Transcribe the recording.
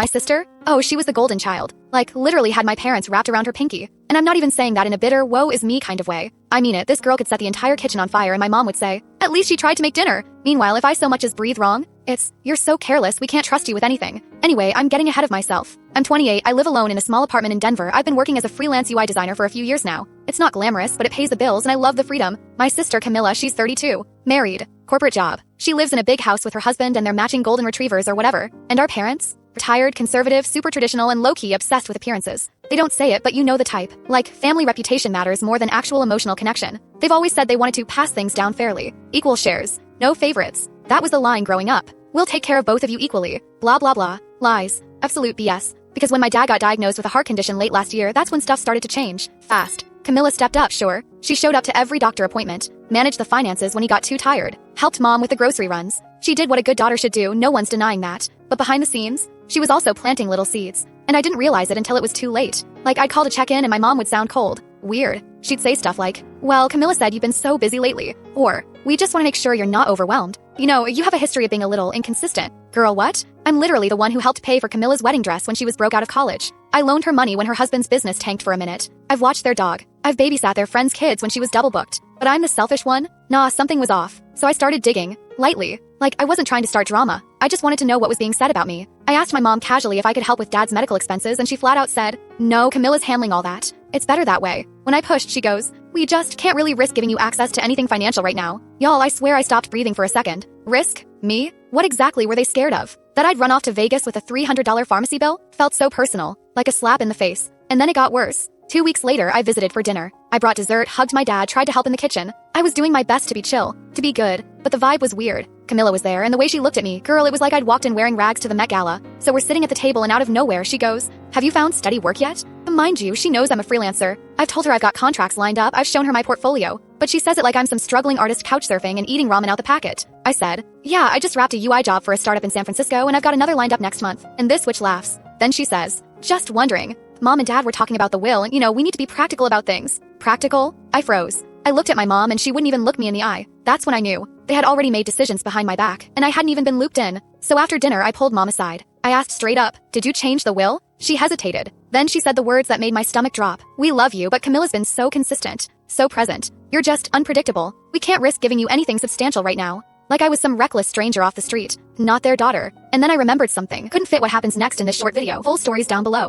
My sister? Oh, she was the golden child. Like, literally had my parents wrapped around her pinky. And I'm not even saying that in a bitter, woe is me kind of way. I mean it, this girl could set the entire kitchen on fire and my mom would say, at least she tried to make dinner. Meanwhile, if I so much as breathe wrong, it's, you're so careless, we can't trust you with anything. Anyway, I'm getting ahead of myself. I'm 28, I live alone in a small apartment in Denver. I've been working as a freelance UI designer for a few years now. It's not glamorous, but it pays the bills and I love the freedom. My sister Camilla, she's 32. Married. Corporate job. She lives in a big house with her husband and their matching golden retrievers or whatever. And our parents? Retired, conservative, super traditional, and low-key obsessed with appearances. They don't say it, but you know the type. Like, family reputation matters more than actual emotional connection. They've always said they wanted to pass things down fairly. Equal shares. No favorites. That was the line growing up. We'll take care of both of you equally. Blah blah blah. Lies. Absolute BS. Because when my dad got diagnosed with a heart condition late last year, that's when stuff started to change. Fast. Camilla stepped up, sure. She showed up to every doctor appointment, managed the finances when he got too tired, helped mom with the grocery runs. She did what a good daughter should do, no one's denying that. But behind the scenes, she was also planting little seeds. And I didn't realize it until it was too late. Like, I'd call to check in and my mom would sound cold. Weird. She'd say stuff like, well, Camilla said you've been so busy lately. Or, we just want to make sure you're not overwhelmed. You know, you have a history of being a little inconsistent. Girl, what? I'm literally the one who helped pay for Camilla's wedding dress when she was broke out of college. I loaned her money when her husband's business tanked for a minute. I've watched their dog. I've babysat their friends' kids when she was double booked. But I'm the selfish one? Nah, something was off. So I started digging. Lightly. Like, I wasn't trying to start drama. I just wanted to know what was being said about me. I asked my mom casually if I could help with dad's medical expenses and she flat out said, no, Camilla's handling all that. It's better that way. When I pushed, she goes, we just can't really risk giving you access to anything financial right now. Y'all, I swear I stopped breathing for a second. Risk? Me? What exactly were they scared of? That I'd run off to Vegas with a $300 pharmacy bill? Felt so personal. Like a slap in the face. And then it got worse. 2 weeks later, I visited for dinner. I brought dessert, hugged my dad, tried to help in the kitchen. I was doing my best to be chill, to be good, but the vibe was weird. Camilla was there, and the way she looked at me, girl, it was like I'd walked in wearing rags to the Met Gala. So we're sitting at the table and out of nowhere, she goes, have you found steady work yet? Mind you, she knows I'm a freelancer. I've told her I've got contracts lined up, I've shown her my portfolio. But she says it like I'm some struggling artist couch surfing and eating ramen out the packet. I said, yeah, I just wrapped a UI job for a startup in San Francisco and I've got another lined up next month. And this witch laughs. Then she says, just wondering. Mom and dad were talking about the will and, we need to be practical about things. Practical? I froze. I looked at my mom and she wouldn't even look me in the eye. That's when I knew. They had already made decisions behind my back, and I hadn't even been looped in. So after dinner, I pulled mom aside. I asked straight up, did you change the will? She hesitated. Then she said the words that made my stomach drop. We love you, but Camilla's been so consistent, so present. You're just unpredictable. We can't risk giving you anything substantial right now. Like I was some reckless stranger off the street, not their daughter. And then I remembered something. Couldn't fit what happens next in this short video. Full stories down below.